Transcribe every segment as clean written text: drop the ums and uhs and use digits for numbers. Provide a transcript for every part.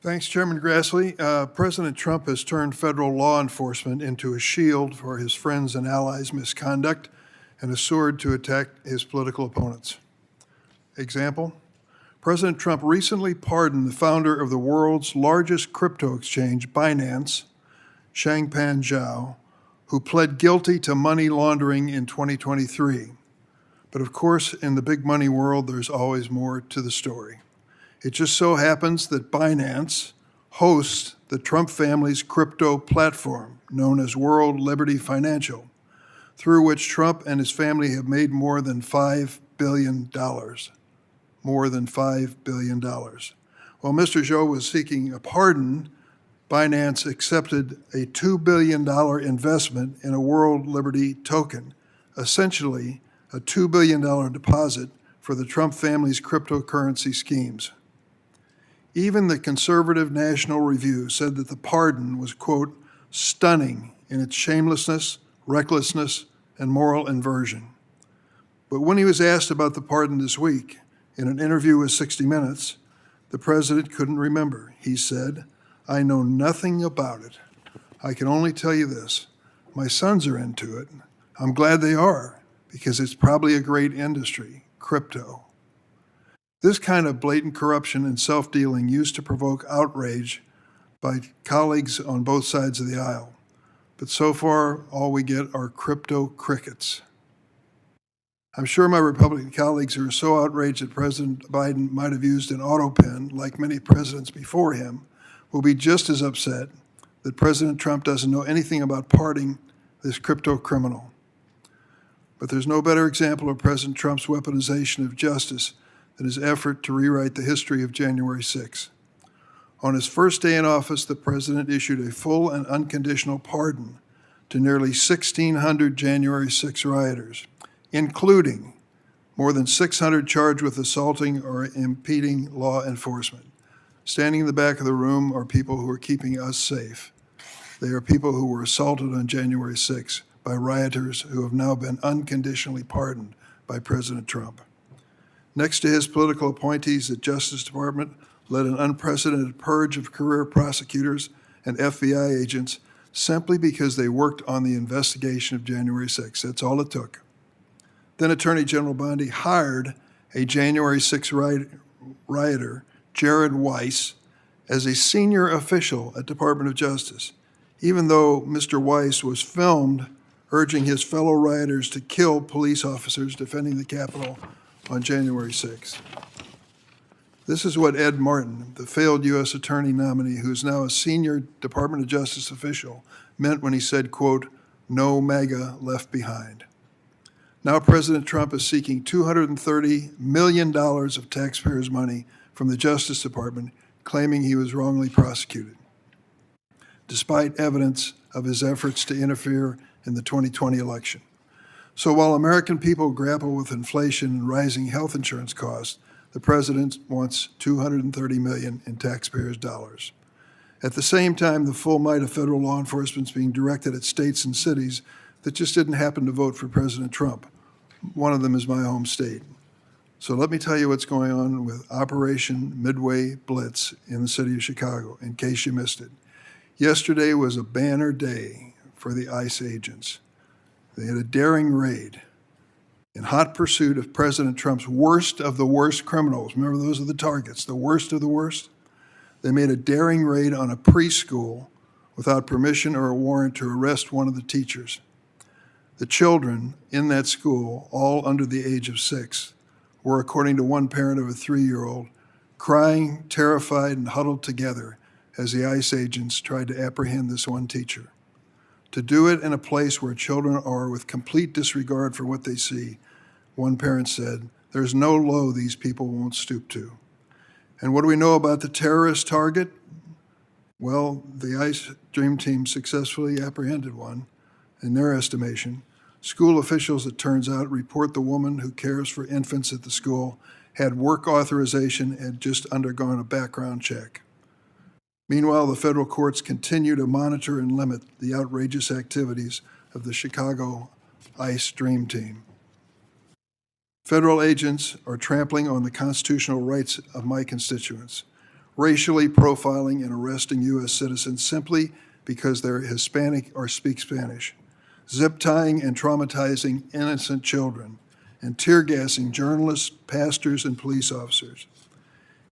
Thanks, Chairman Grassley. President Trump has turned federal law enforcement into a shield for his friends' and allies' misconduct and a sword to attack his political opponents. Example, President Trump recently pardoned the founder of the world's largest crypto exchange, Binance, Changpeng Zhao, who pled guilty to money laundering in 2023. But of course, in the big money world, there's always more to the story. It just so happens that Binance hosts the Trump family's crypto platform, known as World Liberty Financial, through which Trump and his family have made more than $5 billion. More than $5 billion. While Mr. Zhou was seeking a pardon, Binance accepted a $2 billion investment in a World Liberty token, essentially a $2 billion deposit for the Trump family's cryptocurrency schemes. Even the conservative National Review said that the pardon was, quote, stunning in its shamelessness, recklessness, and moral inversion. But when he was asked about the pardon this week, in an interview with 60 Minutes, the president couldn't remember. He said, "I know nothing about it. I can only tell you this. My sons are into it. I'm glad they are, because it's probably a great industry, crypto." This kind of blatant corruption and self-dealing used to provoke outrage by colleagues on both sides of the aisle. But so far, all we get are crypto crickets. I'm sure my Republican colleagues who are so outraged that President Biden might have used an auto pen, like many presidents before him, will be just as upset that President Trump doesn't know anything about pardoning this crypto criminal. But there's no better example of President Trump's weaponization of justice than his effort to rewrite the history of January 6. On his first day in office, the president issued a full and unconditional pardon to nearly 1,600 January 6 rioters, including more than 600 charged with assaulting or impeding law enforcement. Standing in the back of the room are people who are keeping us safe. They are people who were assaulted on January 6 by rioters who have now been unconditionally pardoned by President Trump. Next to his political appointees, the Justice Department led an unprecedented purge of career prosecutors and FBI agents simply because they worked on the investigation of January 6. That's all it took. Then Attorney General Bondi hired a January 6 rioter, Jared Weiss, as a senior official at Department of Justice, even though Mr. Weiss was filmed urging his fellow rioters to kill police officers defending the Capitol on January 6th. This is what Ed Martin, the failed U.S. attorney nominee who is now a senior Department of Justice official, meant when he said, quote, "No MAGA left behind." Now President Trump is seeking $230 million of taxpayers' money from the Justice Department, claiming he was wrongly prosecuted, despite evidence of his efforts to interfere in the 2020 election. So while American people grapple with inflation and rising health insurance costs, the president wants $230 million in taxpayers' dollars. At the same time, the full might of federal law enforcement is being directed at states and cities that just didn't happen to vote for President Trump. One of them is my home state. So let me tell you what's going on with Operation Midway Blitz in the city of Chicago, in case you missed it. Yesterday was a banner day for the ICE agents. They had a daring raid in hot pursuit of President Trump's worst of the worst criminals. Remember, those are the targets, the worst of the worst? They made a daring raid on a preschool without permission or a warrant to arrest one of the teachers. The children in that school, all under the age of 6, were, according to one parent of a 3-year-old, crying, terrified, and huddled together as the ICE agents tried to apprehend this one teacher. To do it in a place where children are with complete disregard for what they see, one parent said, "There's no low these people won't stoop to." And what do we know about the terrorist target? Well, the ICE Dream Team successfully apprehended one, in their estimation. School officials, it turns out, report the woman who cares for infants at the school had work authorization and had just undergone a background check. Meanwhile, the federal courts continue to monitor and limit the outrageous activities of the Chicago ICE Dream Team. Federal agents are trampling on the constitutional rights of my constituents. racially profiling and arresting U.S. citizens simply because they're Hispanic or speak Spanish, zip-tying and traumatizing innocent children, and tear-gassing journalists, pastors, and police officers.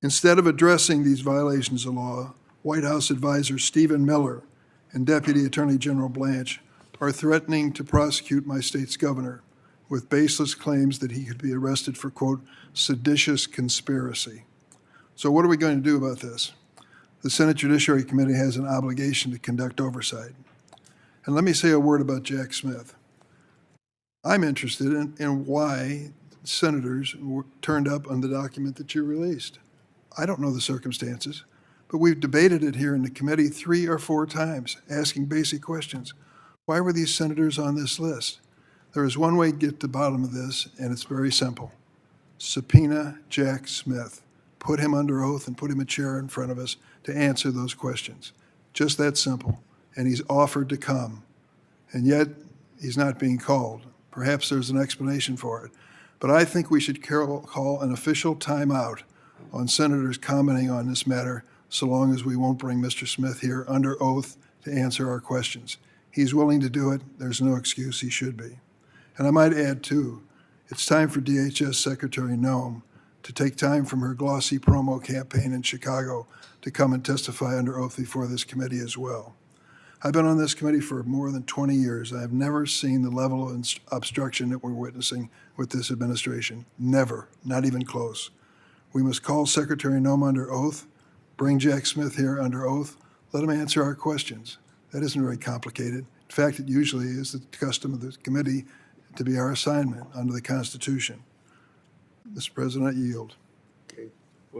Instead of addressing these violations of law, White House advisor Stephen Miller and Deputy Attorney General Blanche are threatening to prosecute my state's governor with baseless claims that he could be arrested for, quote, seditious conspiracy. So what are we going to do about this? The Senate Judiciary Committee has an obligation to conduct oversight. And let me say a word about Jack Smith. I'm interested in why senators turned up on the document that you released. I don't know the circumstances, but we've debated it here in the committee 3 or 4 times, asking basic questions. Why were these senators on this list? There is one way to get to the bottom of this, and it's very simple. Subpoena Jack Smith. Put him under oath and put him a chair in front of us to answer those questions. Just that simple. And he's offered to come. And yet, he's not being called. Perhaps there's an explanation for it. But I think we should call an official timeout on senators commenting on this matter so long as we won't bring Mr. Smith here under oath to answer our questions. He's willing to do it. There's no excuse he should be. And I might add, too, it's time for DHS Secretary Noem to take time from her glossy promo campaign in Chicago to come and testify under oath before this committee as well. I've been on this committee for more than 20 years. I've never seen the level of obstruction that we're witnessing with this administration. Never, not even close. We must call Secretary Noem under oath, bring Jack Smith here under oath, let him answer our questions. That isn't very complicated. In fact, it usually is the custom of the committee to be our assignment under the Constitution. Mr. President, I yield.